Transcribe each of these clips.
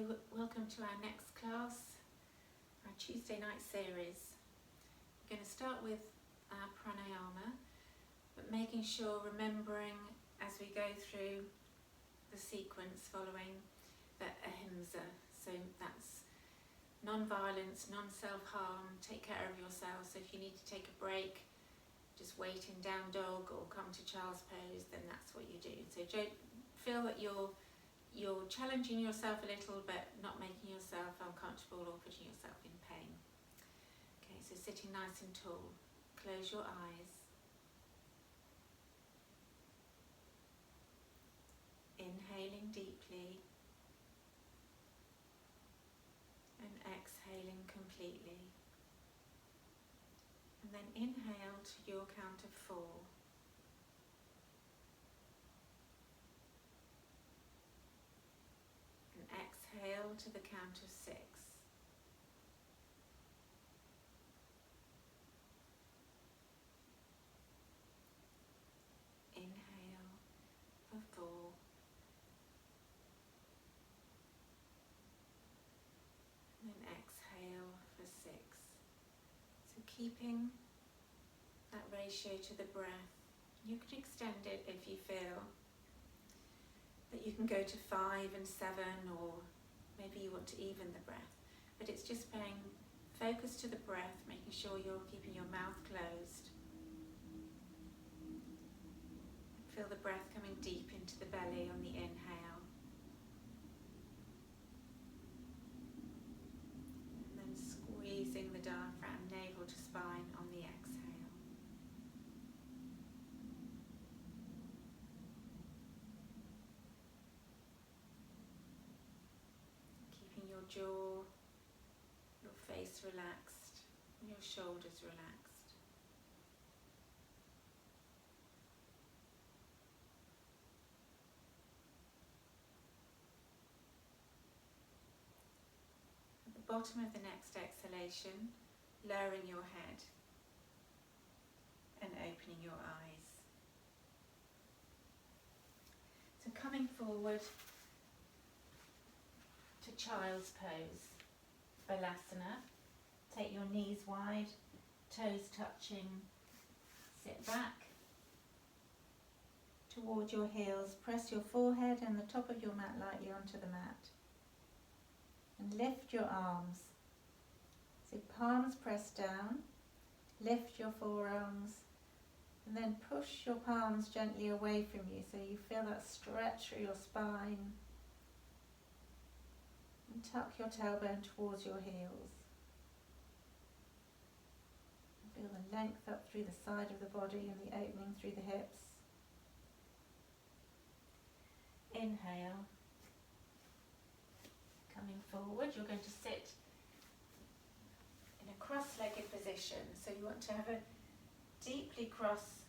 welcome to our next class, our Tuesday night series. We're going to start with our pranayama, but making sure, remembering as we go through the sequence following the ahimsa. So that's non-violence, non-self-harm, take care of yourself. So if you need to take a break, just wait in down dog or come to child's pose, then that's what you do. So don't feel that you're challenging yourself a little, but not making yourself uncomfortable or putting yourself in pain. Okay, so sitting nice and tall. Close your eyes. Inhaling deeply and exhaling completely. And then inhale to your count of 4. Exhale to the count of 6. Inhale for 4. And then exhale for 6. So keeping that ratio to the breath. You can extend it if you feel that you can go to 5 and 7, or maybe you want to even the breath, but it's just paying focus to the breath, making sure you're keeping your mouth closed. Feel the breath coming deep into the belly on the inhale. And then squeezing the diaphragm, navel to spine on the exhale. Your jaw, your face relaxed, and your shoulders relaxed. At the bottom of the next exhalation, lowering your head and opening your eyes. So coming forward to child's pose, Balasana. Take your knees wide, toes touching, sit back toward your heels, press your forehead and the top of your mat lightly onto the mat, and lift your arms. So palms press down, lift your forearms, and then push your palms gently away from you so you feel that stretch through your spine. And tuck your tailbone towards your heels. Feel the length up through the side of the body and the opening through the hips. Inhale. Coming forward, you're going to sit in a cross-legged position. So you want to have a deeply cross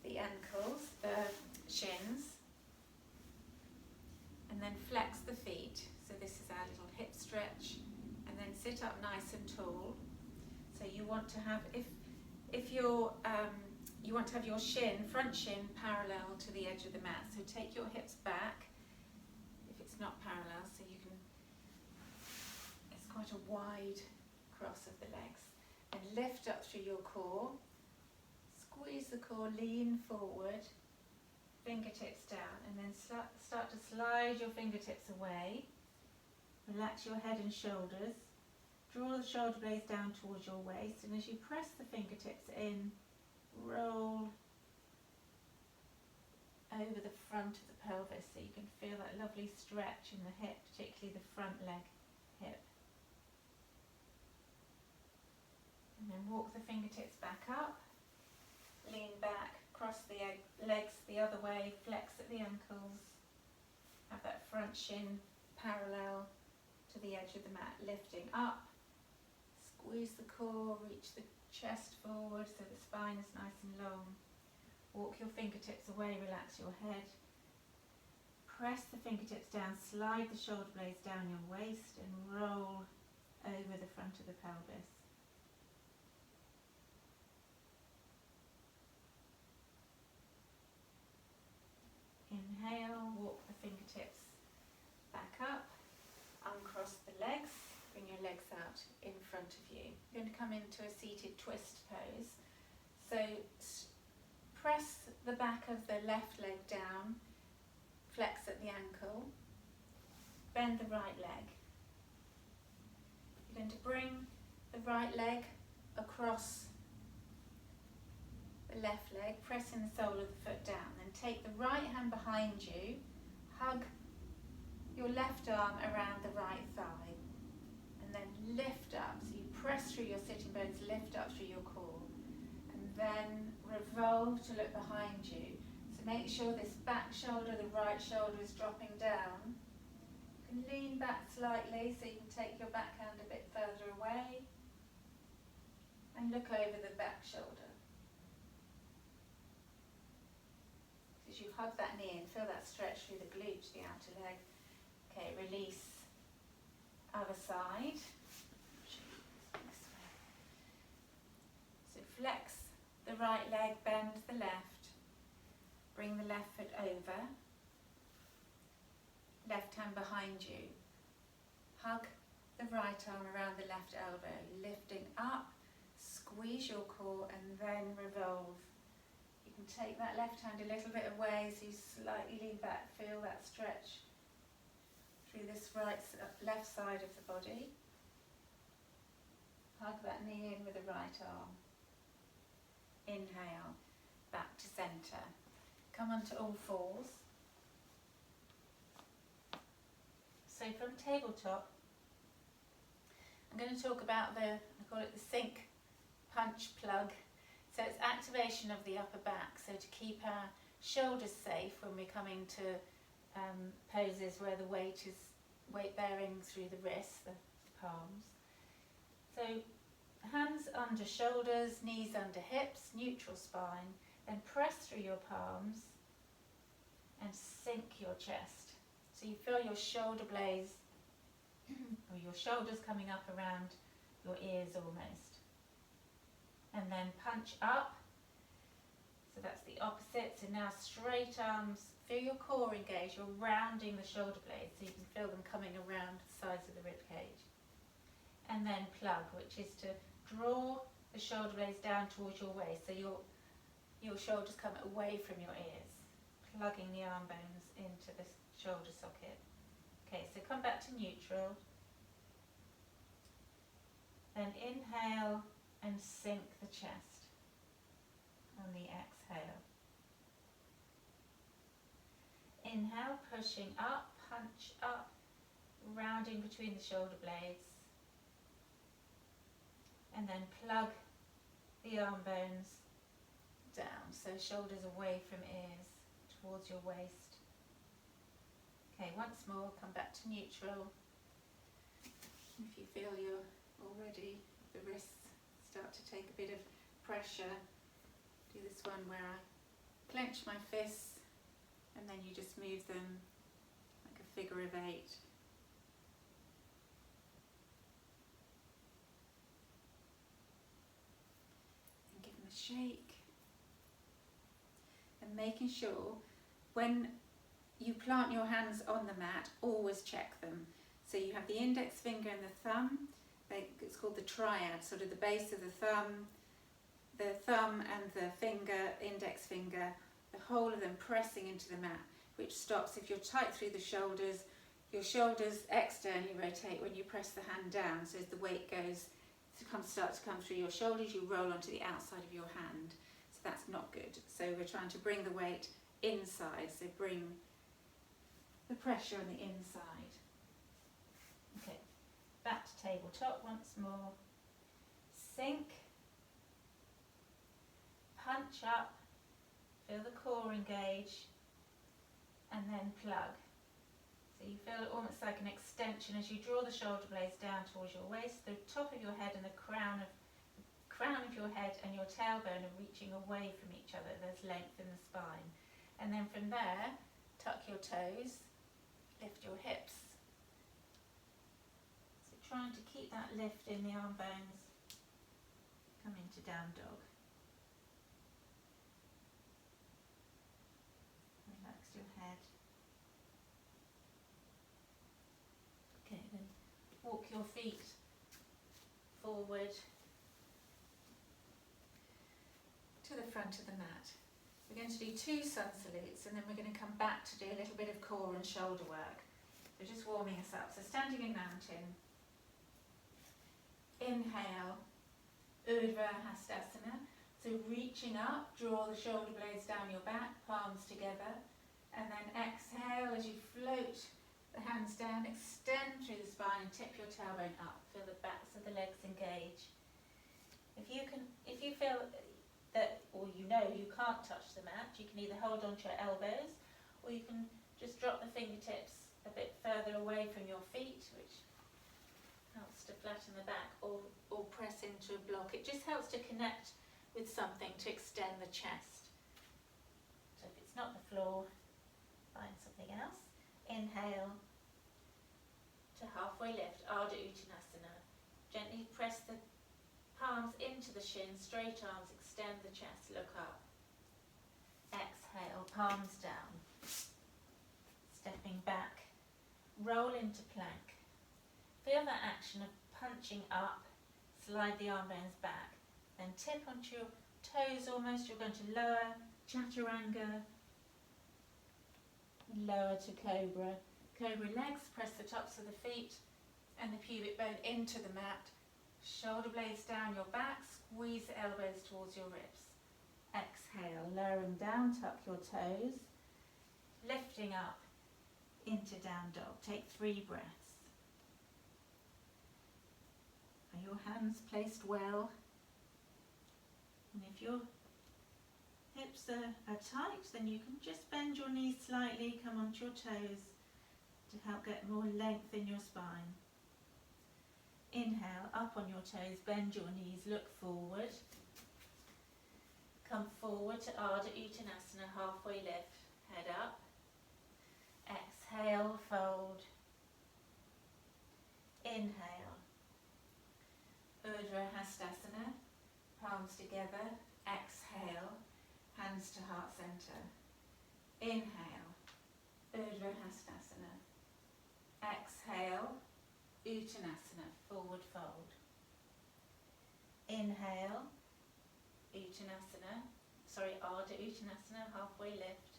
the ankles, the shins, and then flex the feet. So this is our little hip stretch, and then sit up nice and tall. So you want to have, if you're, you want to have your shin, front shin, parallel to the edge of the mat. So take your hips back, if it's not parallel, so you can, it's quite a wide cross of the legs. And lift up through your core, squeeze the core, lean forward, fingertips down, and then start to slide your fingertips away. Relax your head and shoulders. Draw the shoulder blades down towards your waist, and as you press the fingertips in, roll over the front of the pelvis so you can feel that lovely stretch in the hip, particularly the front leg hip. And then walk the fingertips back up, lean back, cross the legs the other way, flex at the ankles, have that front shin parallel to the edge of the mat, lifting up, squeeze the core, reach the chest forward so the spine is nice and long. Walk your fingertips away, relax your head. Press the fingertips down, slide the shoulder blades down your waist and roll over the front of the pelvis. Inhale, walk the fingertips back up. legs out in front of you. You're going to come into a seated twist pose. So press the back of the left leg down, flex at the ankle, bend the right leg. You're going to bring the right leg across the left leg, pressing the sole of the foot down. Then take the right hand behind you, hug your left arm around the right thigh, and then lift up. So you press through your sitting bones, lift up through your core, and then revolve to look behind you. So make sure this back shoulder, the right shoulder, is dropping down. You can lean back slightly so you can take your backhand a bit further away, and look over the back shoulder. As you hug that knee and feel that stretch through the glute, the outer leg. Okay, release. Other side. This way. So flex the right leg, bend the left. Bring the left foot over. Left hand behind you. Hug the right arm around the left elbow, lifting up. Squeeze your core and then revolve. You can take that left hand a little bit away so you slightly lean back, feel that stretch through this left side of the body. Hug that knee in with the right arm. Inhale, back to centre. Come onto all fours. So from tabletop, I'm going to talk about I call it the sink punch plug. So it's activation of the upper back, so to keep our shoulders safe when we're coming to poses where the weight bearing through the wrists, the palms. So hands under shoulders, knees under hips, neutral spine, then press through your palms and sink your chest. So you feel your shoulder blades or your shoulders coming up around your ears almost. And then punch up. So that's the opposite. So now straight arms, feel your core engage. You're rounding the shoulder blades so you can feel them coming around the sides of the rib cage. And then plug, which is to draw the shoulder blades down towards your waist. So your shoulders come away from your ears, plugging the arm bones into the shoulder socket. Okay, so come back to neutral. Then inhale and sink the chest on the exhale. Inhale, pushing up, punch up, rounding between the shoulder blades. And then plug the arm bones down, so shoulders away from ears, towards your waist. Okay, once more, come back to neutral. If you feel you're already, the wrists start to take a bit of pressure, do this one where I clench my fists and then you just move them like a figure of 8. And give them a shake. And making sure when you plant your hands on the mat, always check them. So you have the index finger and the thumb. It's called the triad, sort of the base of the thumb and the finger, index finger, the whole of them pressing into the mat, which stops if you're tight through the shoulders. Your shoulders externally rotate when you press the hand down, so as the weight starts to come through your shoulders, you roll onto the outside of your hand. So that's not good. So we're trying to bring the weight inside, so bring the pressure on the inside. Okay, back to tabletop once more. Sink, punch up, feel the core engage, and then plug. So you feel it almost like an extension as you draw the shoulder blades down towards your waist. The top of your head and the crown of your head and your tailbone are reaching away from each other. There's length in the spine. And then from there, tuck your toes, lift your hips. So trying to keep that lift in the arm bones. Come into down dog. Relax your head. Okay, then walk your feet forward to the front of the mat. We're going to do 2 sun salutes, and then we're going to come back to do a little bit of core and shoulder work. So just warming us up. So standing in mountain. Inhale, Urdhva Hastasana. So reaching up, draw the shoulder blades down your back, palms together. And then exhale as you float the hands down, extend through the spine and tip your tailbone up. Feel the backs of the legs engage. If you feel that, or you know you can't touch the mat, you can either hold onto your elbows, or you can just drop the fingertips a bit further away from your feet, which helps to flatten the back, or press into a block. It just helps to connect with something to extend the chest. So if it's not the floor, find something else. Inhale to halfway lift, Ardha Uttanasana. Gently press the palms into the shins, straight arms, extend the chest, look up. Exhale, palms down. Stepping back, roll into plank. Feel that action of punching up, slide the arm bones back, then tip onto your toes almost. You're going to lower, Chaturanga, lower to Cobra. Cobra legs, press the tops of the feet and the pubic bone into the mat. Shoulder blades down your back, squeeze the elbows towards your ribs. Exhale, lowering down, tuck your toes. Lifting up into down dog. Take 3 breaths. Are your hands placed well? And if your hips are tight, then you can just bend your knees slightly, come onto your toes to help get more length in your spine. Inhale, up on your toes, bend your knees, look forward. Come forward to Ardha Uttanasana, halfway lift, head up. Exhale, fold. Inhale, Urdhva Hastasana, palms together. Exhale, hands to heart center. Inhale, Urdhva Hastasana. Exhale, Uttanasana, forward fold. Inhale, Ardha Uttanasana, halfway lift.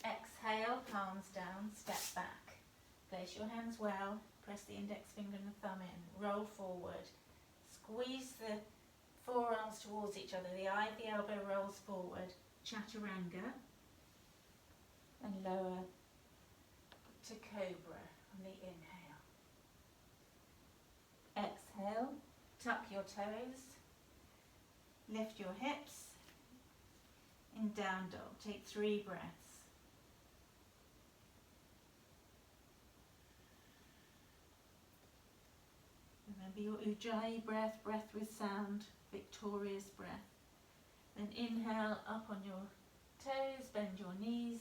Exhale, palms down, step back. Place your hands well, press the index finger and the thumb in, roll forward. Squeeze the forearms towards each other, the eye of the elbow rolls forward. Chaturanga. And lower to Cobra on the inhale. Exhale, tuck your toes, lift your hips. In down dog, take 3 breaths. Remember your Ujjayi breath, breath with sound, victorious breath. Then inhale, up on your toes, bend your knees,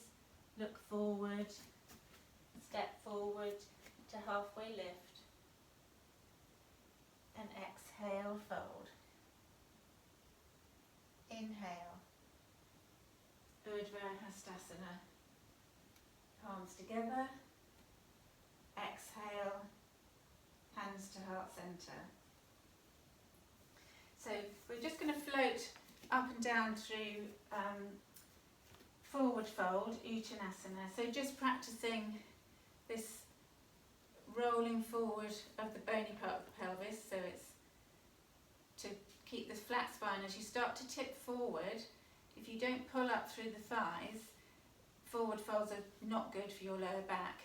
look forward, step forward to halfway lift. And exhale, fold. Inhale, Urdhva Hastasana, palms together. Exhale, hands to heart center. So we're just going to float up and down through forward fold, Uttanasana. So just practicing this rolling forward of the bony part of the pelvis, so it's to keep this flat spine. As you start to tip forward, if you don't pull up through the thighs, forward folds are not good for your lower back.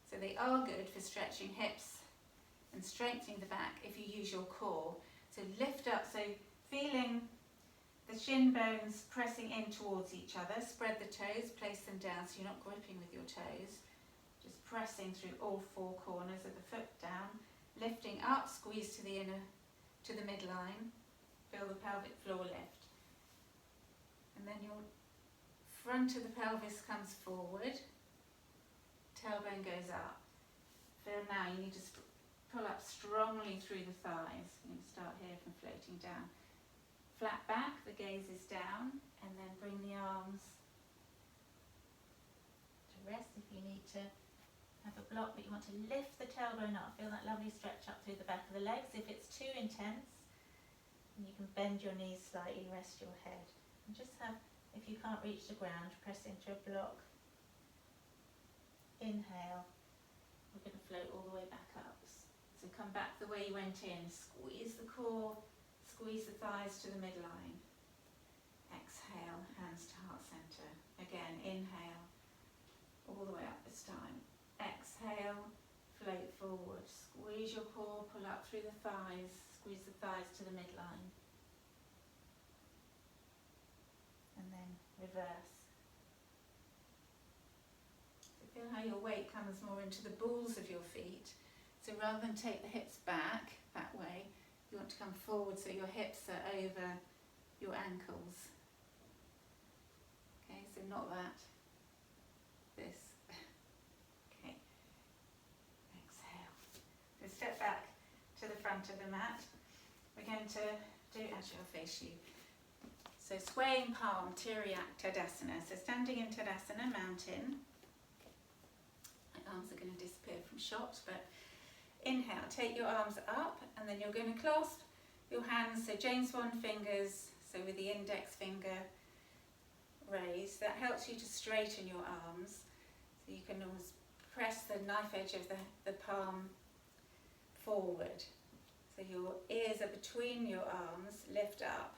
So they are good for stretching hips and strengthening the back if you use your core. So lift up, so feeling the shin bones pressing in towards each other. Spread the toes, place them down so you're not gripping with your toes. Just pressing through all 4 corners of the foot down. Lifting up, squeeze to the midline. Feel the pelvic floor lift. And then your front of the pelvis comes forward. Tailbone goes up. Feel now you need to pull up strongly through the thighs. You can start here from floating down. Flat back, the gaze is down, and then bring the arms to rest if you need to have a block, but you want to lift the tailbone up. Feel that lovely stretch up through the back of the legs. If it's too intense, you can bend your knees slightly, rest your head. And just have, if you can't reach the ground, press into a block. Inhale. We're going to float all the way back up. So come back the way you went in. Squeeze the core, squeeze the thighs to the midline. Exhale, hands to heart center. Again, inhale, all the way up this time. Exhale, float forward. Squeeze your core, pull up through the thighs. Squeeze the thighs to the midline. And then reverse. So feel how your weight comes more into the balls of your feet. So rather than take the hips back that way, you want to come forward so your hips are over your ankles. Okay, so not that. This. Okay. Exhale. So step back to the front of the mat. We're going to do, actually I'll face you. So swaying palm, Tiriyak Tadasana. So standing in Tadasana, mountain. My arms are going to disappear from shot, but inhale, take your arms up, and then you're going to clasp your hands, so Jane Swan fingers, so with the index finger raised. That helps you to straighten your arms. So you can almost press the knife edge of the palm forward. So your ears are between your arms, lift up.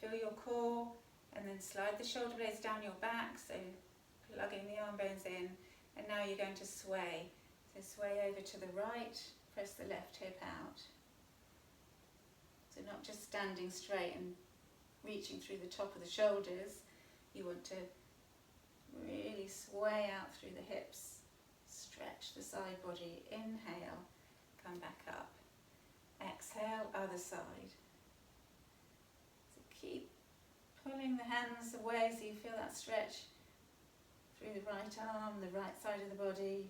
Feel your core, and then slide the shoulder blades down your back, so plugging the arm bones in, and now you're going to sway. So sway over to the right, press the left hip out. So not just standing straight and reaching through the top of the shoulders, you want to really sway out through the hips, stretch the side body, inhale, come back up, exhale, other side. So keep pulling the hands away so you feel that stretch through the right arm, the right side of the body.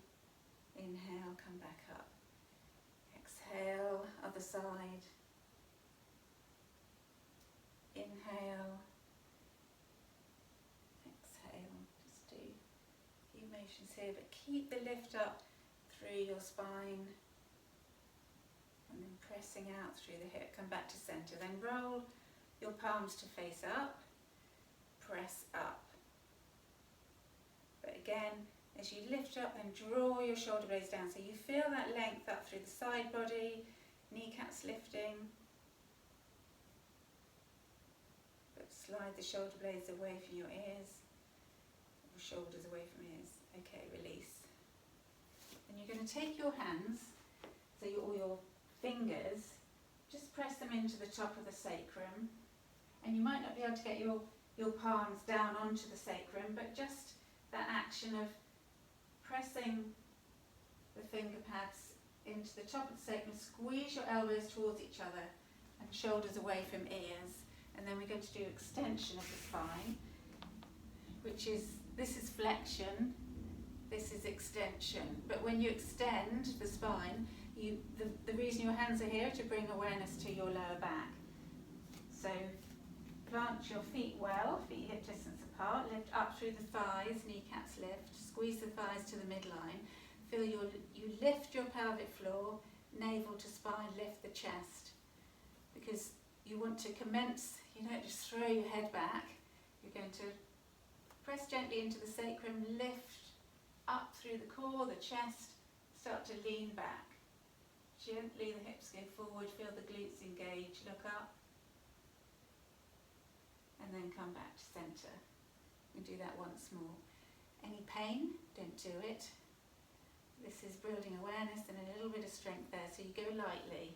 Inhale, come back up. Exhale, other side. Inhale. Exhale. Just do a few motions here, but keep the lift up through your spine. And then pressing out through the hip. Come back to center. Then roll your palms to face up. Press up. But again, as you lift up, then draw your shoulder blades down. So you feel that length up through the side body, kneecaps lifting. But slide the shoulder blades away from your ears, or shoulders away from ears. Okay, release. And you're going to take your hands, so all your fingers, just press them into the top of the sacrum. And you might not be able to get your palms down onto the sacrum, but just that action of pressing the finger pads into the top of the sacrum, squeeze your elbows towards each other and shoulders away from ears. And then we're going to do extension of the spine, which is, this is flexion, this is extension. But when you extend the spine, the reason your hands are here to bring awareness to your lower back. So plant your feet well, feet hip distance apart, lift up through the thighs, kneecaps lift, squeeze the thighs to the midline. Feel you lift your pelvic floor, navel to spine, lift the chest. Because you want to commence, you don't just throw your head back, you're going to press gently into the sacrum, lift up through the core, the chest, start to lean back. Gently the hips go forward, feel the glutes engage, look up, and then come back to center. And do that once more. Any pain? Don't do it. This is building awareness and a little bit of strength there. So you go lightly,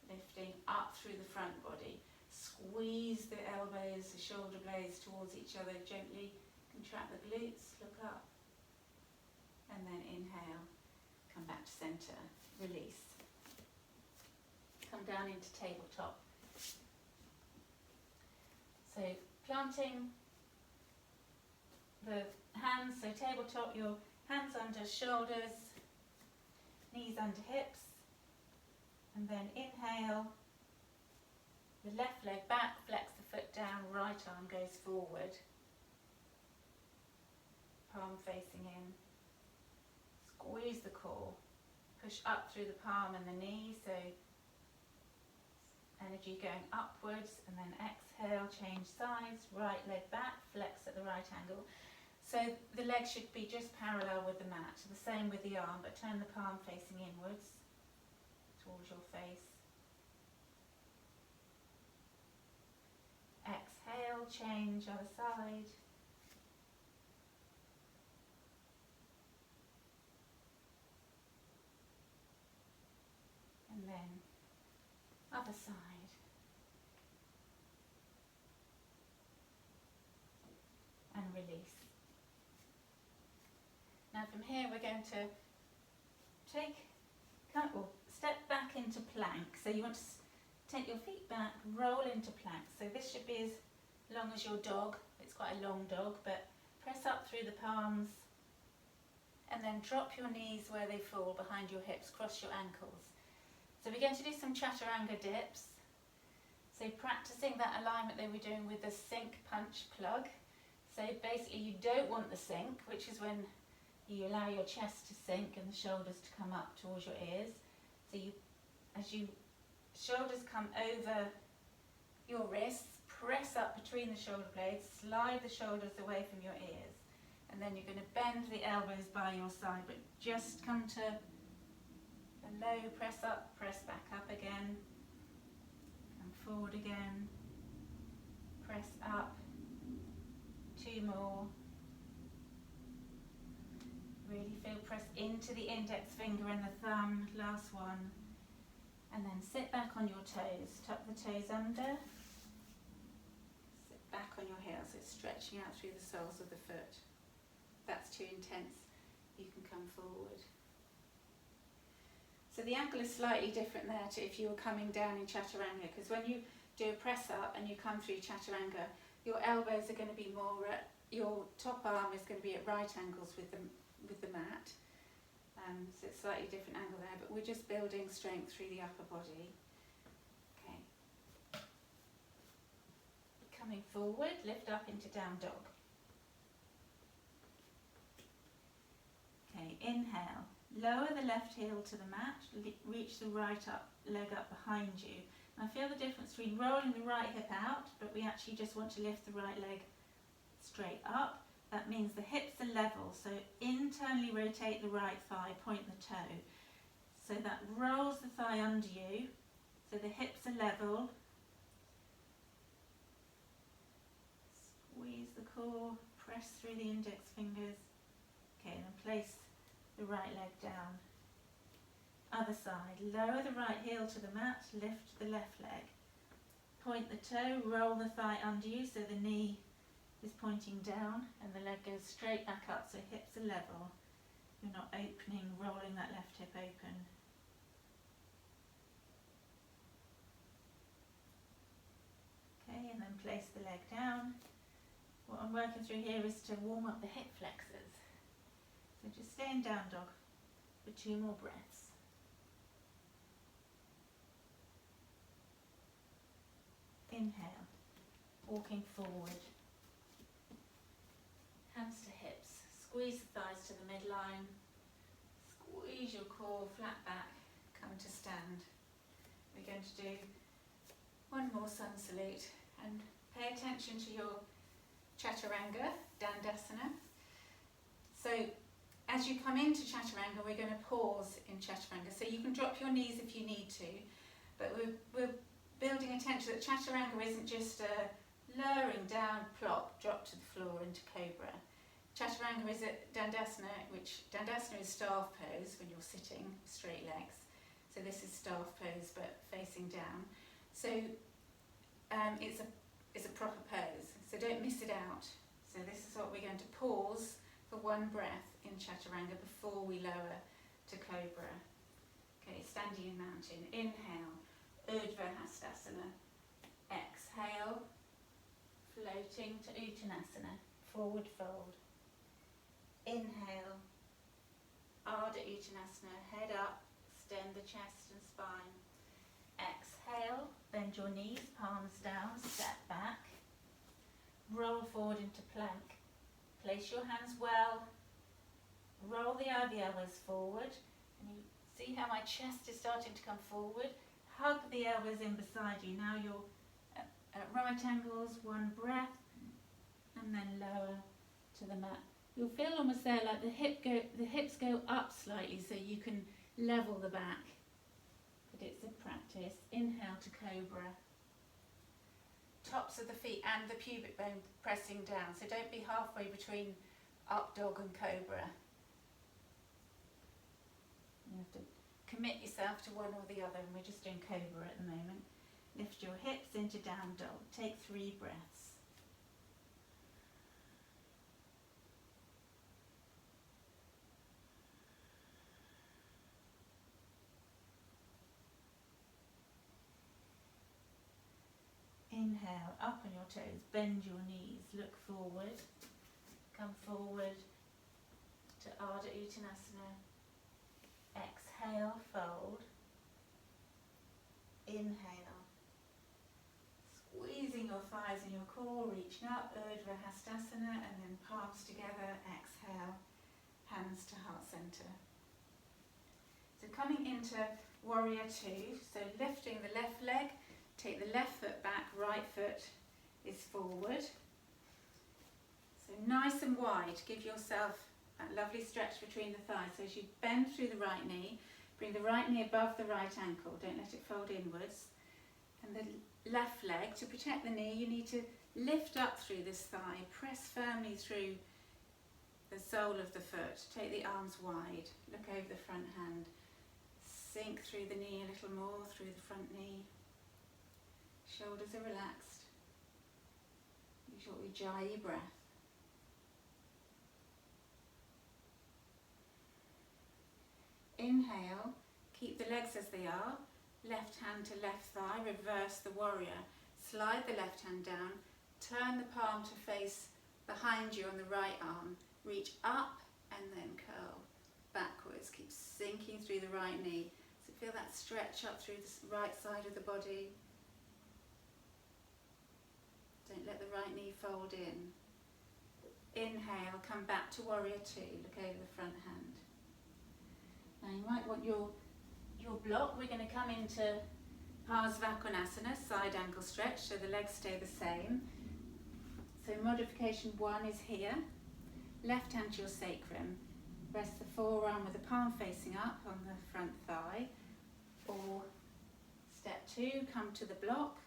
lifting up through the front body. Squeeze the elbows, the shoulder blades towards each other. Gently contract the glutes, look up. And then inhale, come back to center, release. Come down into tabletop. So planting the hands, so tabletop, your hands under shoulders, knees under hips, and then inhale, the left leg back, flex the foot down, right arm goes forward, palm facing in, squeeze the core, push up through the palm and the knee, so energy going upwards, and then exhale, change sides, right leg back, flex at the right angle. So the leg should be just parallel with the mat, the same with the arm, but turn the palm facing inwards towards your face. Exhale, change other side. And then other side. And release. Now from here we're going to step back into plank. So you want to take your feet back, roll into plank. So this should be as long as your dog. It's quite a long dog, but press up through the palms and then drop your knees where they fall behind your hips, cross your ankles. So we're going to do some chaturanga dips. So practicing that alignment that we're doing with the sink punch plug. So basically you don't want the sink, which is when you allow your chest to sink and the shoulders to come up towards your ears. So as your shoulders come over your wrists, press up between the shoulder blades, slide the shoulders away from your ears. And then you're going to bend the elbows by your side, but just come to a low press up, press back up again, come forward again, press up, 2 more. Really feel press into the index finger and the thumb, last one. And then sit back on your toes, tuck the toes under, sit back on your heels, so stretching out through the soles of the foot. If that's too intense, you can come forward. So the angle is slightly different there to if you were coming down in chaturanga, because when you do a press up and you come through chaturanga, your elbows are going to be more, your top arm is going to be at right angles with the mat. So it's slightly different angle there, but we're just building strength through the upper body. Okay. Coming forward, lift up into down dog. Okay, inhale. Lower the left heel to the mat, reach the right leg up behind you. Now feel the difference between rolling the right hip out, but we actually just want to lift the right leg straight up. That means the hips are level, so internally rotate the right thigh, point the toe. So that rolls the thigh under you, so the hips are level. Squeeze the core, press through the index fingers. Okay, and then place the right leg down. Other side, lower the right heel to the mat, lift the left leg. Point the toe, roll the thigh under you so the knee is pointing down and the leg goes straight back up, so hips are level. You're not opening, rolling that left hip open. Okay, and then place the leg down. What I'm working through here is to warm up the hip flexors. So just stay in down dog for 2 more breaths. Inhale, walking forward. Hands to hips, squeeze the thighs to the midline, squeeze your core flat back, come to stand. We're going to do one more sun salute and pay attention to your chaturanga, dandasana. So as you come into chaturanga, we're going to pause in chaturanga. So you can drop your knees if you need to, but we're building attention that chaturanga isn't just a lowering down, plop, drop to the floor into cobra. Chaturanga is a dandasana, which dandasana is staff pose when you're sitting, straight legs. So this is staff pose but facing down. So it's a proper pose, so don't miss it out. So this is what we're going to pause for 1 breath in chaturanga before we lower to cobra. Okay, standing in mountain. Inhale, Urdhva Hastasana. Exhale, floating to Uttanasana, forward fold. Inhale, Ardha Uttanasana, head up, extend the chest and spine. Exhale, bend your knees, palms down, step back. Roll forward into plank. Place your hands well roll the elbows forward, and you see how my chest is starting to come forward. Hug the elbows in beside you. Now you're at right angles, one breath, and then lower to the mat. You'll feel almost there like the hips go up slightly so you can level the back. But it's a practice. Inhale to cobra. Tops of the feet and the pubic bone pressing down. So don't be halfway between up dog and cobra. You have to commit yourself to one or the other, and we're just doing cobra at the moment. Lift your hips into down dog. Take 3 breaths. Inhale, up on your toes, bend your knees, look forward, come forward to Ardha Uttanasana. Exhale, fold. Inhale, squeezing your thighs and your core, reaching up, Urdhva Hastasana, and then palms together, exhale, hands to heart center. So coming into Warrior 2, so lifting the left leg, take the left foot back, right foot is forward. So nice and wide, give yourself that lovely stretch between the thighs. So as you bend through the right knee, bring the right knee above the right ankle, don't let it fold inwards. And the left leg, to protect the knee, you need to lift up through this thigh, press firmly through the sole of the foot, take the arms wide, look over the front hand, sink through the knee a little more, through the front knee. Shoulders are relaxed. Use your Ujjayi breath. Inhale, keep the legs as they are. Left hand to left thigh, reverse the warrior. Slide the left hand down, turn the palm to face behind you on the right arm. Reach up and then curl backwards. Keep sinking through the right knee. So feel that stretch up through the right side of the body. Don't let the right knee fold in. Inhale, come back to Warrior 2. Look over the front hand. Now you might want your block. We're going to come into Parsvakonasana, side ankle stretch, so the legs stay the same. So modification 1 is here. Left hand to your sacrum. Rest the forearm with the palm facing up on the front thigh. Or step 2, come to the block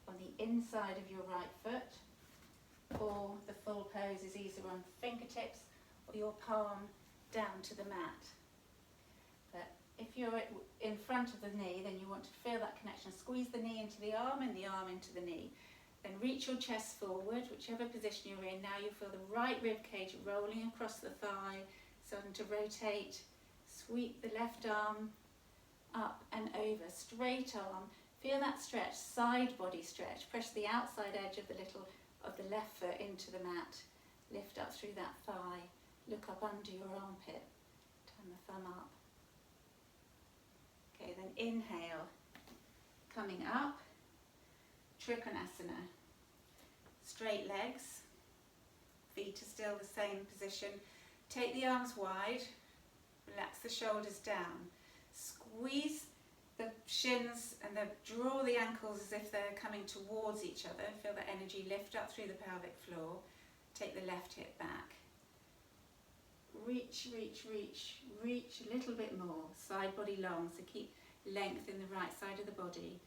on the inside of your right foot, or the full pose is either on fingertips or your palm down to the mat. But if you're in front of the knee, then you want to feel that connection. Squeeze the knee into the arm and the arm into the knee. Then reach your chest forward, whichever position you're in. Now you feel the right rib cage rolling across the thigh, starting to rotate. Sweep the left arm up and over, straight arm. Feel that stretch, side body stretch. Press the outside edge of the left foot into the mat. Lift up through that thigh. Look up under your armpit. Turn the thumb up. Okay, then inhale. Coming up, Trikonasana. Straight legs. Feet are still the same position. Take the arms wide. Relax the shoulders down. Squeeze the shins and draw the ankles as if they're coming towards each other. Feel the energy lift up through the pelvic floor. Take the left hip back. Reach, reach, reach, reach a little bit more. Side body long, so keep length in the right side of the body.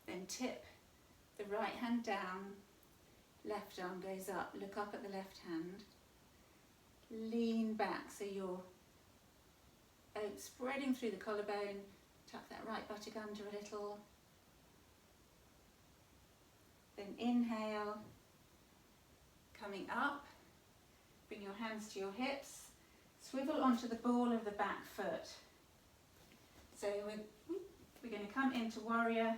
Then tip the right hand down, left arm goes up. Look up at the left hand. Lean back so you're spreading through the collarbone. Tuck that right buttock under a little. Then inhale, coming up. Bring your hands to your hips. Swivel onto the ball of the back foot. So we're going to come into Warrior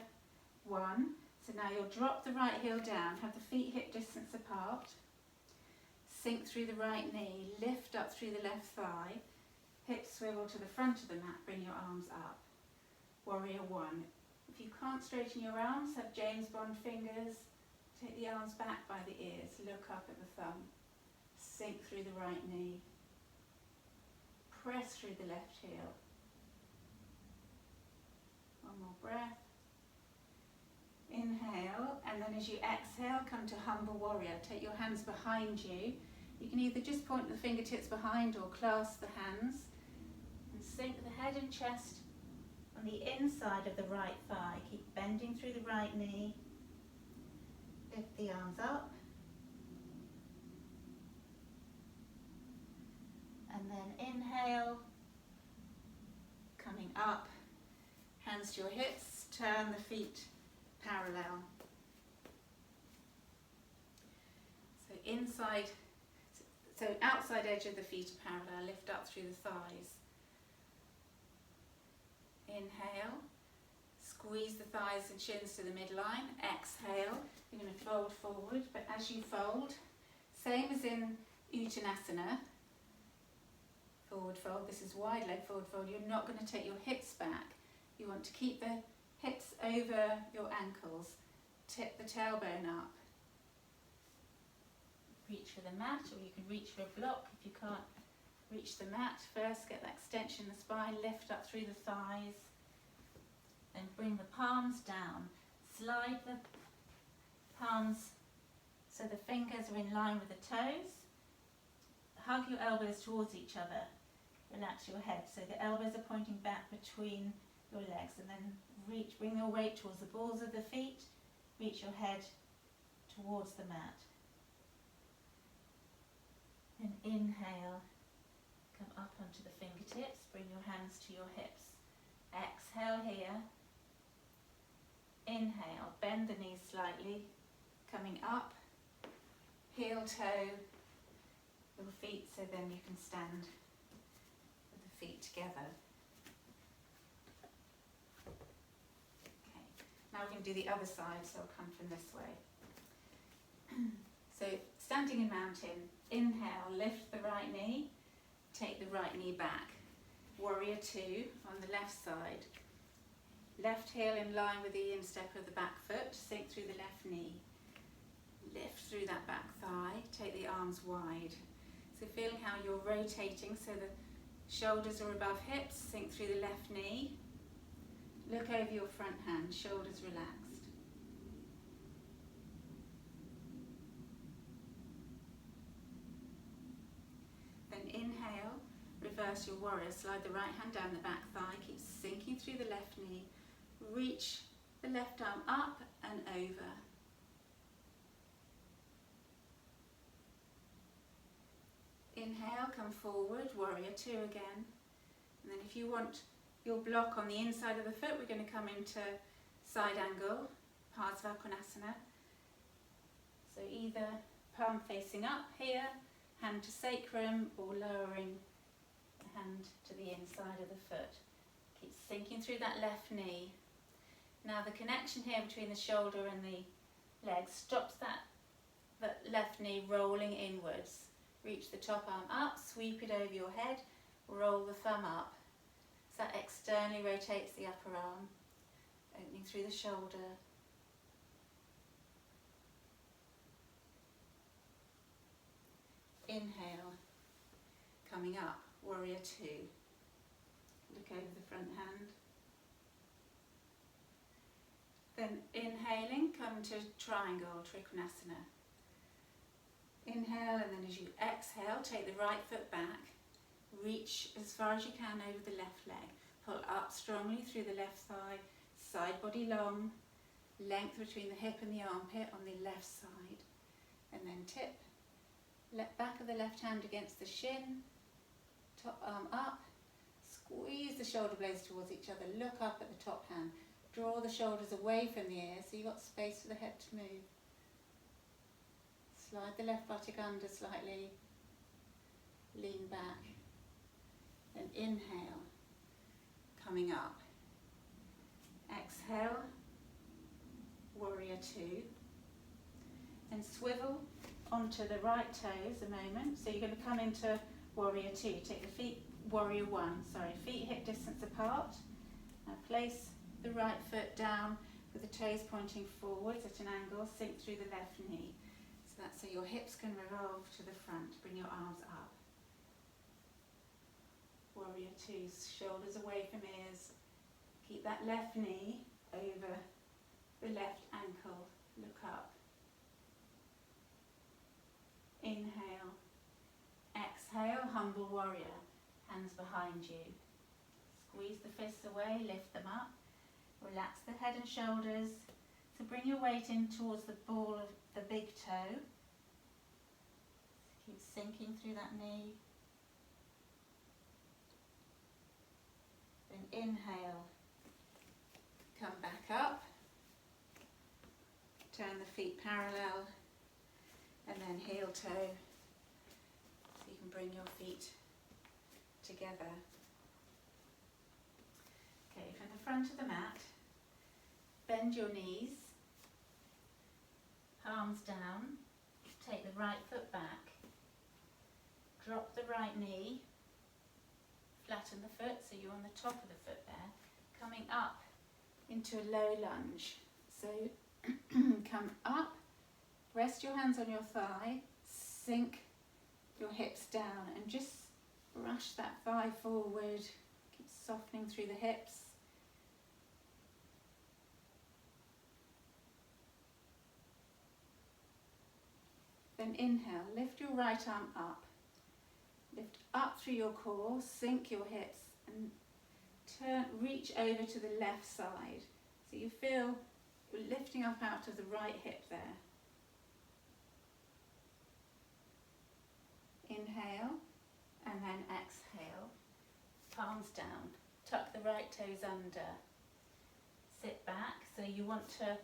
1. So now you'll drop the right heel down, have the feet hip distance apart. Sink through the right knee, lift up through the left thigh. Hips swivel to the front of the mat, bring your arms up. Warrior 1. If you can't straighten your arms, have James Bond fingers. Take the arms back by the ears, look up at the thumb. Sink through the right knee. press through the left heel. One more breath. Inhale, and then as you exhale, come to humble warrior. Take your hands behind you. You can either just point the fingertips behind or clasp the hands and sink the head and chest on the inside of the right thigh. Keep bending through the right knee. Lift the arms up. And then inhale, coming up, hands to your hips, turn the feet parallel. So outside edge of the feet are parallel, lift up through the thighs. Inhale, squeeze the thighs and shins to the midline. Exhale, you're going to fold forward, but as you fold, same as in Uttanasana, forward fold, this is wide leg forward fold, you're not going to take your hips back. You want to keep the hips over your ankles, tip the tailbone up. Reach for the mat, or you can reach for a block if you can't reach the mat. First, get that extension in the spine, lift up through the thighs, then bring the palms down. Slide the palms so the fingers are in line with the toes. Hug your elbows towards each other. Relax your head so the elbows are pointing back between your legs, and then bring your weight towards the balls of the feet. Reach your head towards the mat. And inhale, come up onto the fingertips, bring your hands to your hips. Exhale here. Inhale, bend the knees slightly, coming up, heel toe your feet so then you can stand with the feet together. Okay, now we're going to do the other side, so I'll come from this way. So standing in mountain, inhale, lift the right knee, take the right knee back. Warrior two on the left side. Left heel in line with the instep of the back foot, sink through the left knee. Lift through that back thigh, take the arms wide. So feeling how you're rotating so the shoulders are above hips, sink through the left knee. Look over your front hand, shoulders relaxed. Then inhale, reverse your warrior, slide the right hand down the back thigh, keep sinking through the left knee, reach the left arm up and over. Inhale, come forward, warrior two again. And then if you want your block on the inside of the foot, we're going to come into side angle, Parsvakonasana. So either palm facing up here, hand to sacrum, or lowering the hand to the inside of the foot. Keep sinking through that left knee. Now the connection here between the shoulder and the leg stops that left knee rolling inwards. Reach the top arm up, sweep it over your head, roll the thumb up. So that externally rotates the upper arm, opening through the shoulder. Inhale, coming up, warrior two. Look over the front hand. Then inhaling, come to triangle, Trikonasana. Inhale, and then as you exhale, take the right foot back. Reach as far as you can over the left leg. Pull up strongly through the left thigh, side body long, length between the hip and the armpit on the left side. And then tip, back of the left hand against the shin, top arm up, squeeze the shoulder blades towards each other, look up at the top hand, draw the shoulders away from the ears so you've got space for the head to move. Slide the left buttock under slightly, lean back, and inhale, coming up. Exhale, warrior two, and swivel onto the right toes a moment. So you're going to come into warrior two. Take the feet, warrior one, feet hip distance apart. Now place the right foot down with the toes pointing forwards at an angle, sink through the left knee. So that's so your hips can revolve to the front. Bring your arms up. warrior two, shoulders away from ears. Keep that left knee over the left ankle, look up. Inhale, exhale, humble warrior, hands behind you. Squeeze the fists away, lift them up. Relax the head and shoulders. So bring your weight in towards the ball of the big toe. Keep sinking through that knee. Then inhale, come back up. Turn the feet parallel. And then heel toe. So you can bring your feet together. Okay, from the front of the mat, bend your knees, palms down, take the right foot back, drop the right knee, flatten the foot so you're on the top of the foot there, coming up into a low lunge. So come up, rest your hands on your thigh, sink your hips down and just brush that thigh forward, keep softening through the hips. Then inhale, lift your right arm up. Lift up through your core, sink your hips and reach over to the left side. So you feel you're lifting up out of the right hip there. Inhale and then exhale. Palms down, tuck the right toes under. Sit back, so you want to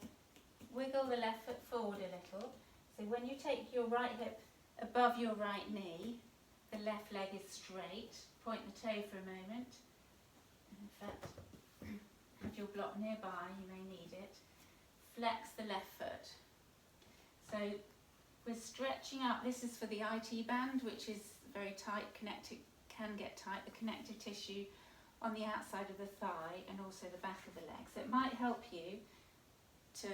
wiggle the left foot forward a little. So when you take your right hip above your right knee, the left leg is straight. Point the toe for a moment. In fact, have your block nearby, you may need it. Flex the left foot. So we're stretching up. This is for the IT band, which is very tight, connected, can get tight, the connective tissue on the outside of the thigh and also the back of the leg. So it might help you to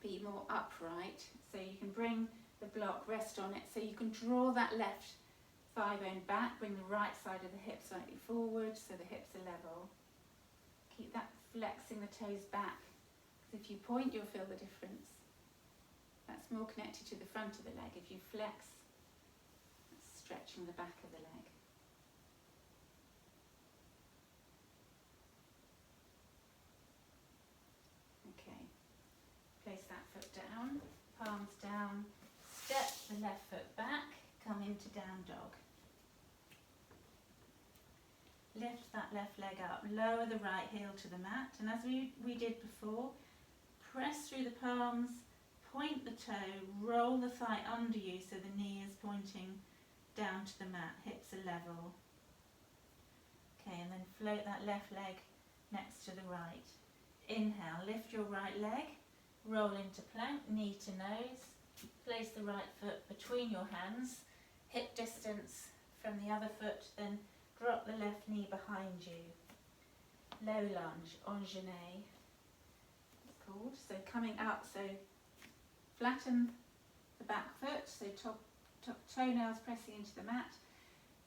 be more upright, so you can bring the block, rest on it, so you can draw that left thigh bone back, bring the right side of the hip slightly forward so the hips are level. Keep that flexing the toes back, because if you point you'll feel the difference. That's more connected to the front of the leg. If you flex, it's stretching the back of the leg. Okay, place that foot down, palms down, step the left foot back, come into down dog. Lift that left leg up, lower the right heel to the mat, and as we did before, press through the palms, point the toe, roll the thigh under you so the knee is pointing down to the mat, hips are level. Okay, and then float that left leg next to the right. Inhale, lift your right leg, roll into plank, knee to nose, place the right foot between your hands, hip distance from the other foot, then drop the left knee behind you. Low lunge, enchaîné, it's called. So coming up, so flatten the back foot, so top toenails pressing into the mat,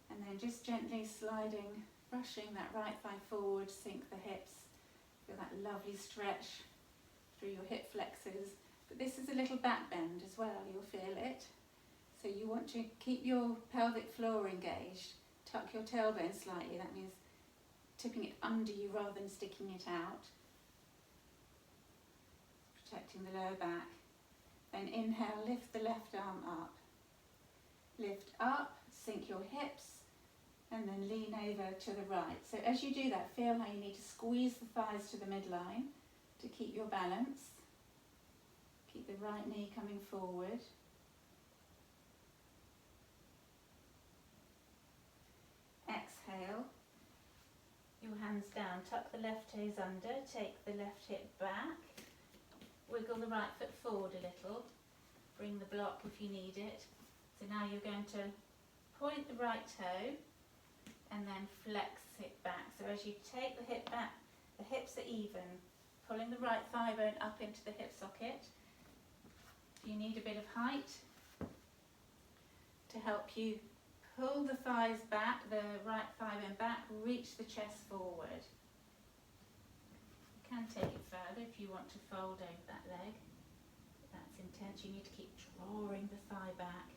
and then just gently sliding, brushing that right thigh forward, sink the hips, feel that lovely stretch through your hip flexors. But this is a little back bend as well, you'll feel it. So you want to keep your pelvic floor engaged, tuck your tailbone slightly, that means tipping it under you rather than sticking it out. Protecting the lower back. Then inhale, lift the left arm up. Lift up, sink your hips, and then lean over to the right. So as you do that, feel how you need to squeeze the thighs to the midline to keep your balance. Keep the right knee coming forward. Exhale. Your hands down, tuck the left toes under, take the left hip back. Wiggle the right foot forward a little. Bring the block if you need it. So now you're going to point the right toe and then flex it back. So as you take the hip back, the hips are even, pulling the right thigh bone up into the hip socket. If you need a bit of height to help you pull the thighs back, the right thigh bone back, reach the chest forward. You can take it further if you want to fold over that leg. That's intense, you need to keep drawing the thigh back.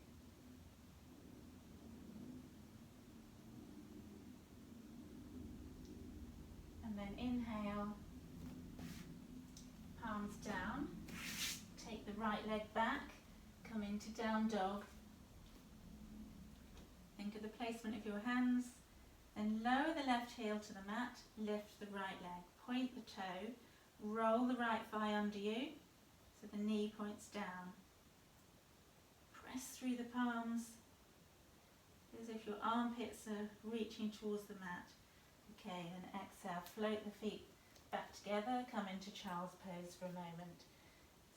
And then inhale, palms down, take the right leg back, come into down dog. Think of the placement of your hands, then lower the left heel to the mat, lift the right leg, point the toe, roll the right thigh under you, so the knee points down. Press through the palms, as if your armpits are reaching towards the mat. Okay, then exhale, float the feet back together, come into child's pose for a moment.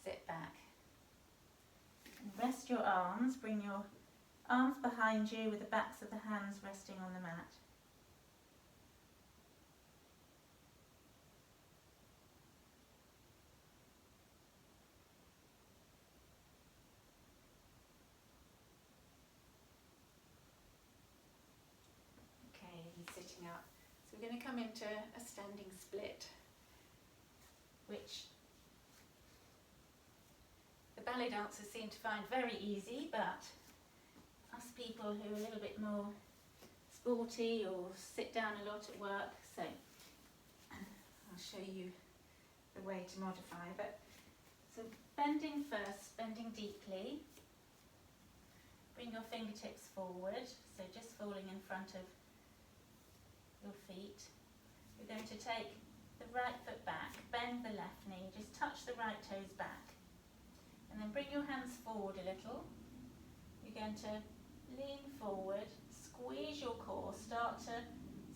Sit back. And rest your arms, bring your arms behind you with the backs of the hands resting on the mat. Okay, and sitting up. So we're going to come into a standing split, which the ballet dancers seem to find very easy, but us people who are a little bit more sporty or sit down a lot at work, so I'll show you the way to modify. But so bending first, bending deeply, bring your fingertips forward, so just falling in front of your feet. You're going to take the right foot back, bend the left knee, just touch the right toes back, and then bring your hands forward a little. You're going to lean forward, squeeze your core, start to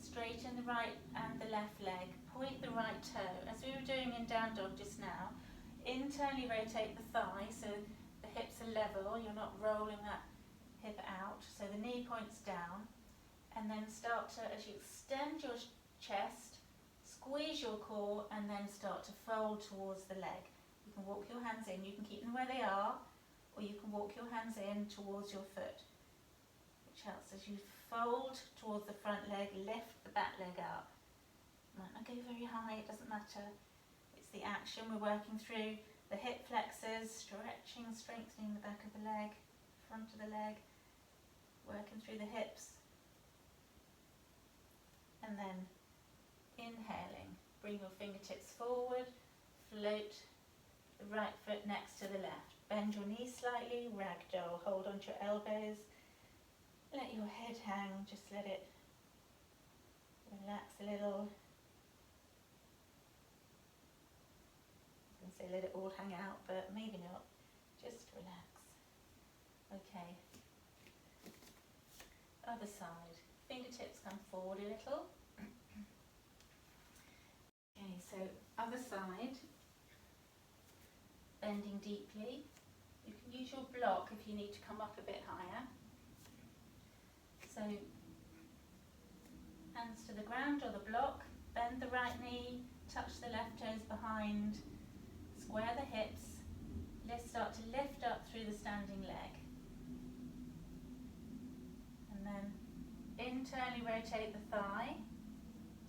straighten the right and the left leg, point the right toe, as we were doing in down dog just now. Internally rotate the thigh so the hips are level, you're not rolling that hip out, so the knee points down, and then start to, as you extend your chest, squeeze your core, and then start to fold towards the leg. You can walk your hands in, you can keep them where they are, or you can walk your hands in towards your foot, which helps as you fold towards the front leg, lift the back leg up. Might not go very high, it doesn't matter. It's the action. We're working through the hip flexors, stretching, strengthening the back of the leg, front of the leg, working through the hips. And then inhaling, bring your fingertips forward, float the right foot next to the left. Bend your knees slightly, ragdoll, hold onto your elbows. Let your head hang, just let it relax a little. I was going to say let it all hang out, but maybe not. Just relax. Okay. Other side. Fingertips come forward a little. Okay, so other side. Bending deeply. You can use your block if you need to come up a bit higher. So, hands to the ground or the block, bend the right knee, touch the left toes behind, square the hips, start to lift up through the standing leg. And then internally rotate the thigh,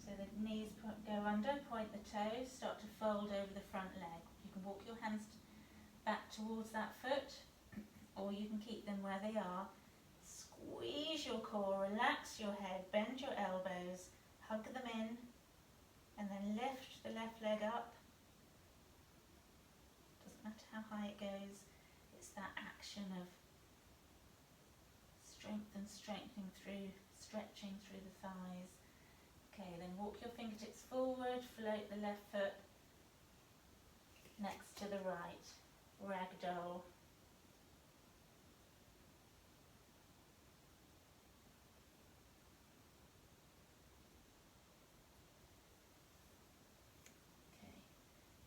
so the knees go under, point the toes, start to fold over the front leg. You can walk your hands back towards that foot, or you can keep them where they are. Squeeze your core, relax your head, bend your elbows, hug them in, and then lift the left leg up. Doesn't matter how high it goes, it's that action of strengthening through, stretching through the thighs. Okay, then walk your fingertips forward, float the left foot next to the right, ragdoll.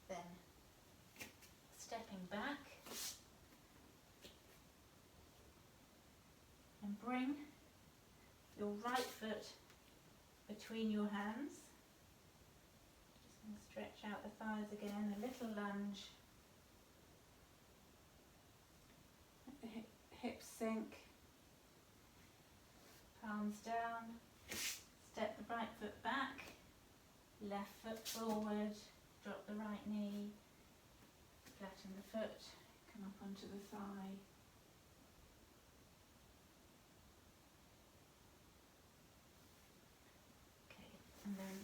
Then stepping back and bring your right foot between your hands. Just going to stretch out the thighs again, a little lunge. Let the hips sink. palms down, step the right foot back, left foot forward, drop the right knee, flatten the foot, come up onto the thigh. Okay, and then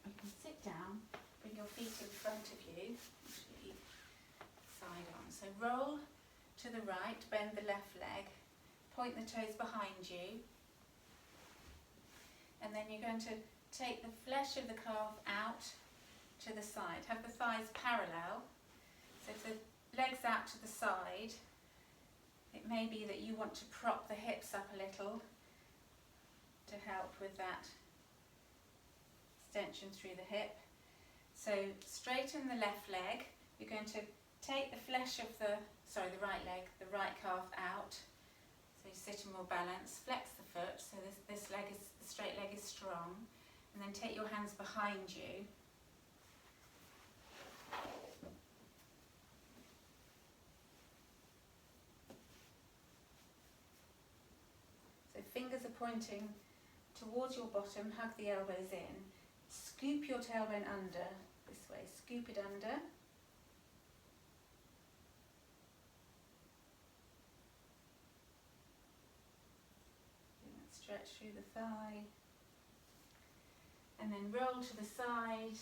you can sit down, bring your feet in front of you, actually side on. So roll to the right, bend the left leg, point the toes behind you, and then you're going to take the flesh of the calf out to the side. Have the thighs parallel. So if the leg's out to the side, it may be that you want to prop the hips up a little to help with that extension through the hip. So straighten the left leg. You're going to take the flesh of the right leg, the right calf out. So you sit in more balance. Flex the foot so this leg is, the straight leg is strong. And then take your hands behind you. So fingers are pointing towards your bottom, hug the elbows in. Scoop your tailbone under this way, scoop it under. Stretch through the thigh. And then roll to the side,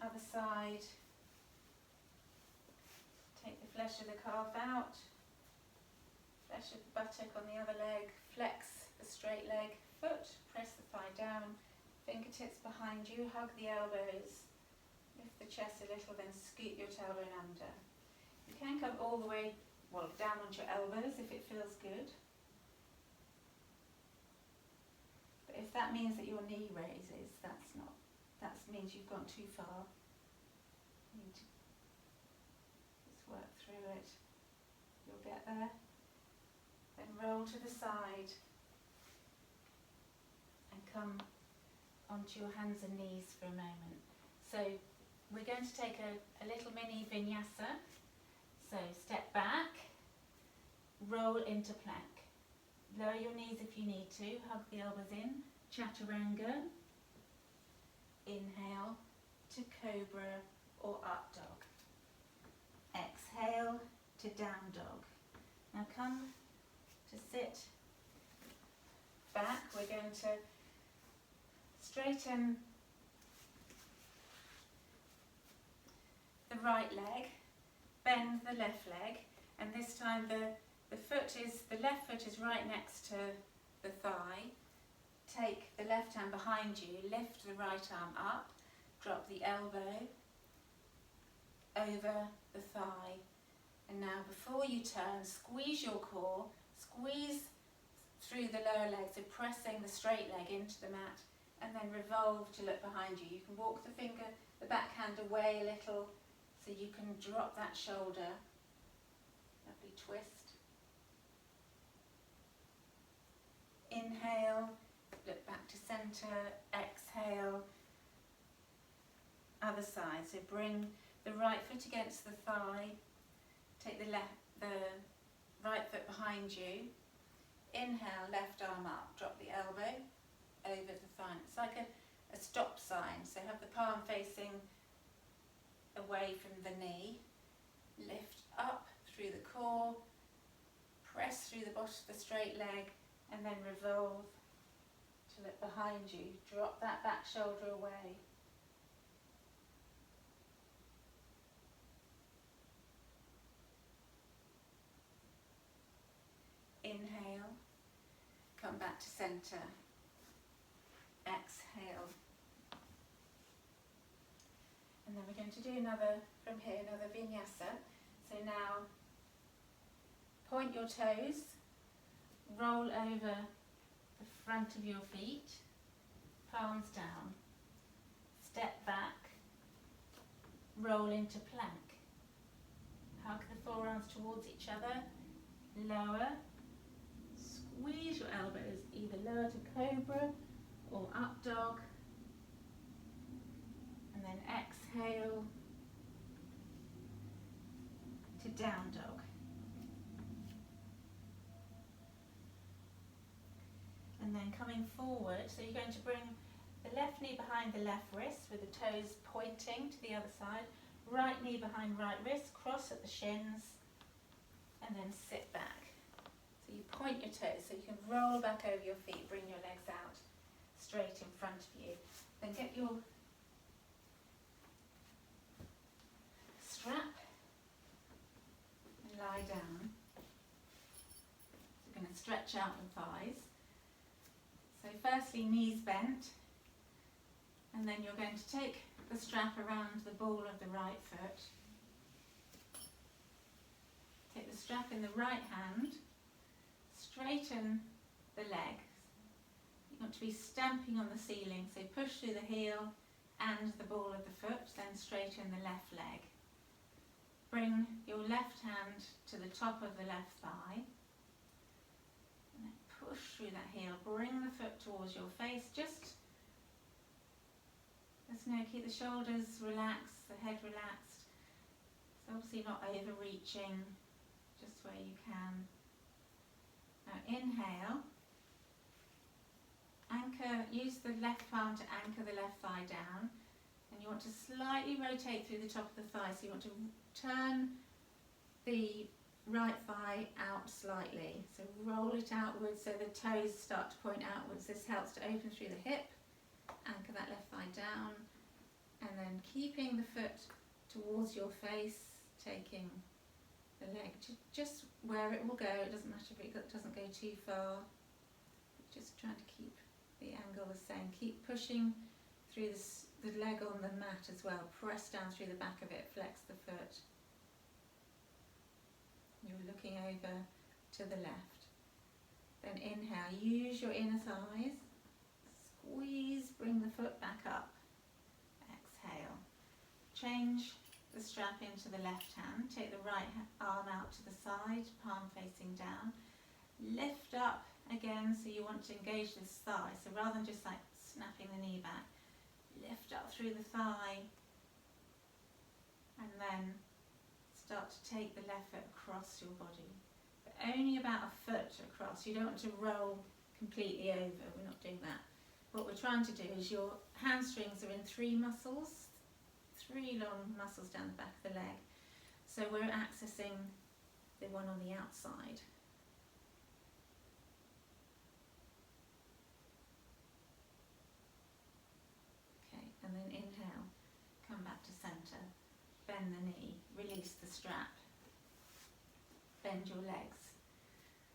other side. Take the flesh of the calf out, flesh of the buttock on the other leg, flex the straight leg, foot, press the thigh down, fingertips behind you, hug the elbows, lift the chest a little, then scoot your tailbone under. You can come all the way, down onto your elbows if it feels good. If that means that your knee raises, that means you've gone too far. You need to just work through it. You'll get there. Then roll to the side and come onto your hands and knees for a moment. So we're going to take a little mini vinyasa. So step back, roll into plank. Lower your knees if you need to, hug the elbows in, chaturanga, inhale to cobra or up dog, exhale to down dog. Now come to sit back, we're going to straighten the right leg, bend the left leg, and this time the left foot is right next to the thigh. Take the left hand behind you, lift the right arm up, drop the elbow over the thigh. And now before you turn, squeeze your core, squeeze through the lower leg, so pressing the straight leg into the mat, and then revolve to look behind you. You can walk the back hand away a little, so you can drop that shoulder. Lovely twist. Inhale, look back to centre, exhale, other side. So bring the right foot against the thigh, take the right foot behind you. Inhale, left arm up, drop the elbow over the thigh. It's like a stop sign, so have the palm facing away from the knee. Lift up through the core, press through the bottom of the straight leg, and then revolve to look behind you. Drop that back shoulder away. Inhale, come back to centre. Exhale. And then we're going to do another vinyasa. So now point your toes, roll over the front of your feet, palms down, step back, roll into plank. Hug the forearms towards each other, lower, squeeze your elbows, either lower to cobra or up dog, and then exhale to down dog. then coming forward, so you're going to bring the left knee behind the left wrist with the toes pointing to the other side, right knee behind right wrist, cross at the shins, and then sit back. So you point your toes so you can roll back over your feet, bring your legs out straight in front of you. Then get your strap and lie down. So you're going to stretch out the thighs. So firstly, knees bent, and then you're going to take the strap around the ball of the right foot. Take the strap in the right hand, straighten the legs. You want to be stamping on the ceiling, so push through the heel and the ball of the foot, then straighten the left leg. Bring your left hand to the top of the left thigh, and then push through that heel. Bring the foot towards your face. Just keep the shoulders relaxed, the head relaxed. So obviously not overreaching, just where you can. Now inhale, anchor, use the left palm to anchor the left thigh down, and you want to slightly rotate through the top of the thigh, so you want to turn the right thigh out slightly, so roll it outwards so the toes start to point outwards. This helps to open through the hip, anchor that left thigh down, and then keeping the foot towards your face, taking the leg to just where it will go. It doesn't matter if it doesn't go too far, just trying to keep the angle the same. Keep pushing through the leg on the mat as well. Press down through the back of it, flex the foot. You're looking over to the left. Then inhale, use your inner thighs, squeeze, bring the foot back up. Exhale, change the strap into the left hand, take the right arm out to the side, palm facing down, lift up again, so you want to engage this thigh, so rather than just like snapping the knee back, lift up through the thigh, and then start to take the left foot across your body, but only about a foot across. You don't want to roll completely over, we're not doing that. What we're trying to do is your hamstrings are in three muscles, three long muscles down the back of the leg. So we're accessing the one on the outside. Okay, and then inhale, come back to center, bend the knee, release the strap, bend your legs.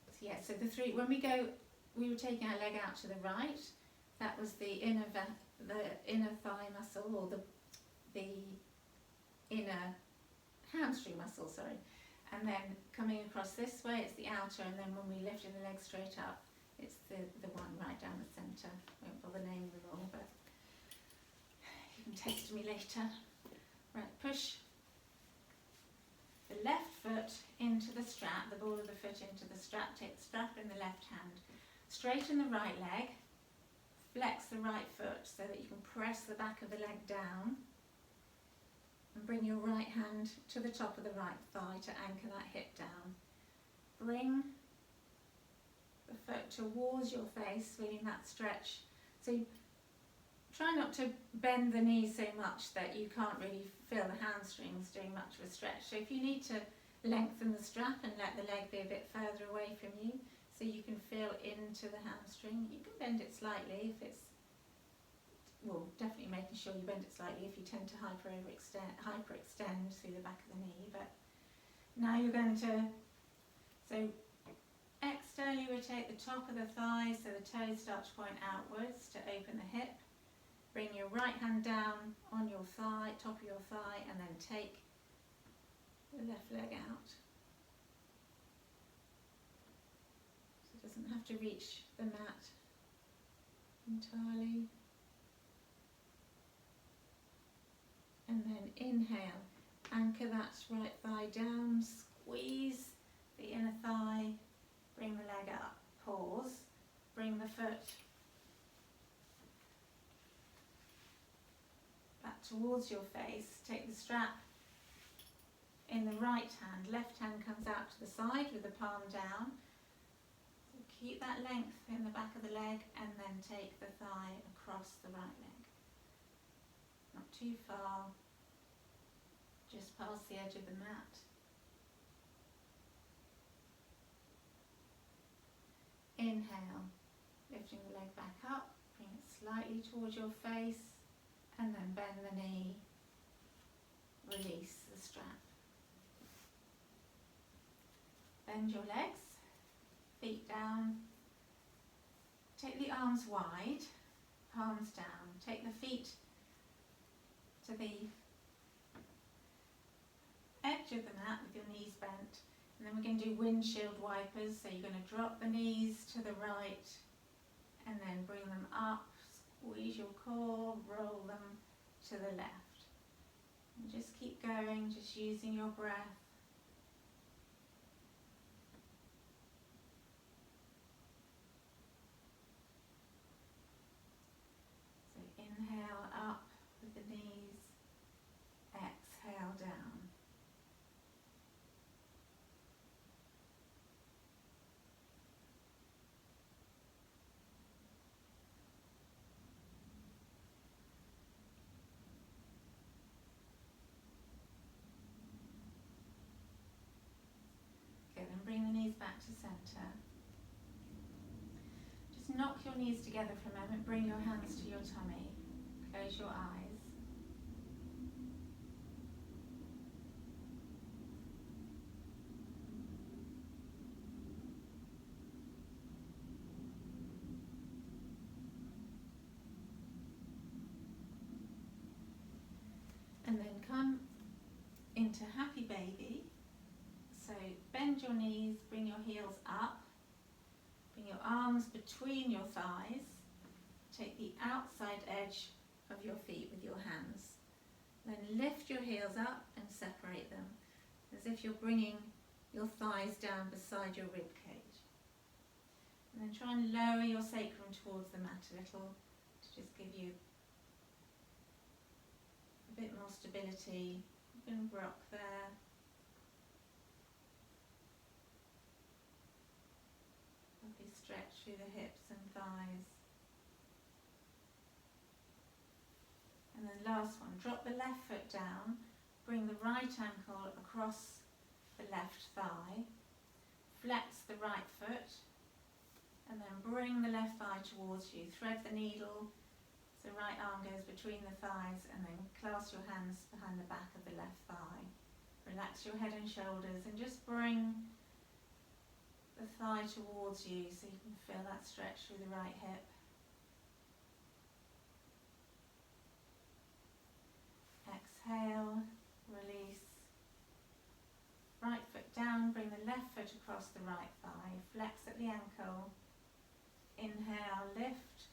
So yeah, so the three, when we were taking our leg out to the right, that was the inner thigh muscle, or the inner hamstring muscle, sorry. And then coming across this way, it's the outer, and then when we lifted the leg straight up, it's the one right down the centre. Won't bother naming them all, but you can text me later. Right, push the left foot into the strap, the ball of the foot into the strap, take the strap in the left hand, straighten the right leg, flex the right foot so that you can press the back of the leg down, and bring your right hand to the top of the right thigh to anchor that hip down. Bring the foot towards your face, feeling that stretch. So try not to bend the knees so much that you can't really feel the hamstrings doing much of a stretch. So if you need to lengthen the strap and let the leg be a bit further away from you, so you can feel into the hamstring. You can bend it slightly if it's, well, definitely making sure you bend it slightly if you tend to hyperextend through the back of the knee. But now you're going to, so externally rotate the top of the thigh so the toes start to point outwards to open the hip. Bring your right hand down on your thigh, top of your thigh, and then take the left leg out. So it doesn't have to reach the mat entirely. And then inhale, anchor that right thigh down, squeeze the inner thigh, bring the leg up, pause, bring the foot back towards your face, take the strap in the right hand, left hand comes out to the side with the palm down. So keep that length in the back of the leg and then take the thigh across the right leg. Not too far, just past the edge of the mat. Inhale, lifting the leg back up, bring it slightly towards your face, and then bend the knee, release the strap. Bend your legs, feet down, take the arms wide, palms down, take the feet to the edge of the mat with your knees bent, and then we're going to do windshield wipers, so you're going to drop the knees to the right and then bring them up, squeeze your core, roll them to the left. And just keep going, just using your breath. So inhale up with the knees, exhale down. Good, and bring the knees back to centre. Just knock your knees together for a moment, bring your hands to your tummy, close your eyes. And then come into happy baby. So bend your knees, bring your heels up, bring your arms between your thighs, take the outside edge of your feet with your hands. Then lift your heels up and separate them, as if you're bringing your thighs down beside your rib cage. And then try and lower your sacrum towards the mat a little to just give you a bit more stability. You can rock there. Lovely stretch through the hips and thighs. And then last one, drop the left foot down, bring the right ankle across the left thigh, flex the right foot, and then bring the left thigh towards you. Thread the needle, so right arm goes between the thighs, and then clasp your hands behind the back of the left thigh. Relax your head and shoulders, and just bring the thigh towards you so you can feel that stretch through the right hip. Exhale, release. Right foot down, bring the left foot across the right thigh, flex at the ankle. Inhale, lift,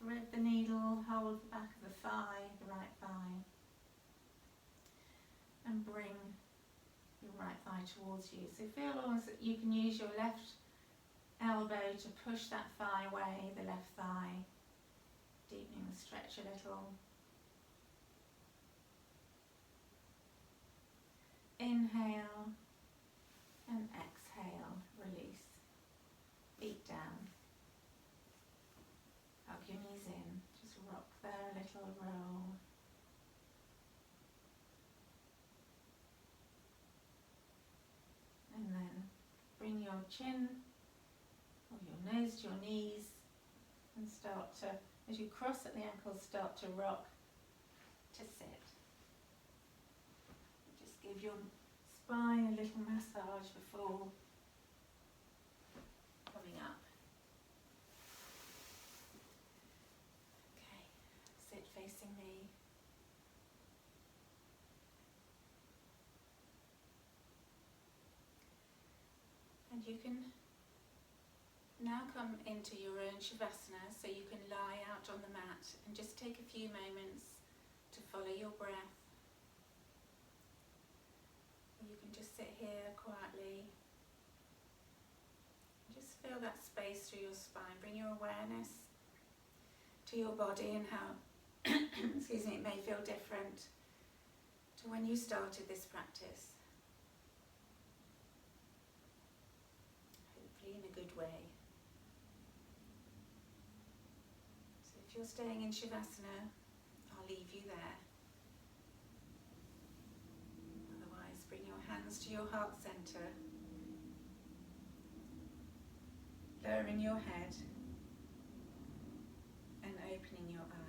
thread the needle, hold the back of the thigh, the right thigh, and bring your right thigh towards you. So feel almost that you can use your left elbow to push that thigh away, the left thigh, deepening the stretch a little. Inhale and exhale, release. Feet down. Hug your knees in. Just rock there a little, roll. And then bring your chin or your nose to your knees and start to, as you cross at the ankles, start to rock to sit. Just give your spine a little massage before coming up. Okay, sit facing me. And you can now come into your own Shavasana, so you can lie out on the mat and just take a few moments to follow your breath. Or you can just sit here quietly. Just feel that space through your spine. Bring your awareness to your body and how excuse me, it may feel different to when you started this practice. Hopefully in a good way. you're staying in Shavasana, I'll leave you there. Otherwise, bring your hands to your heart center, lowering your head and opening your eyes.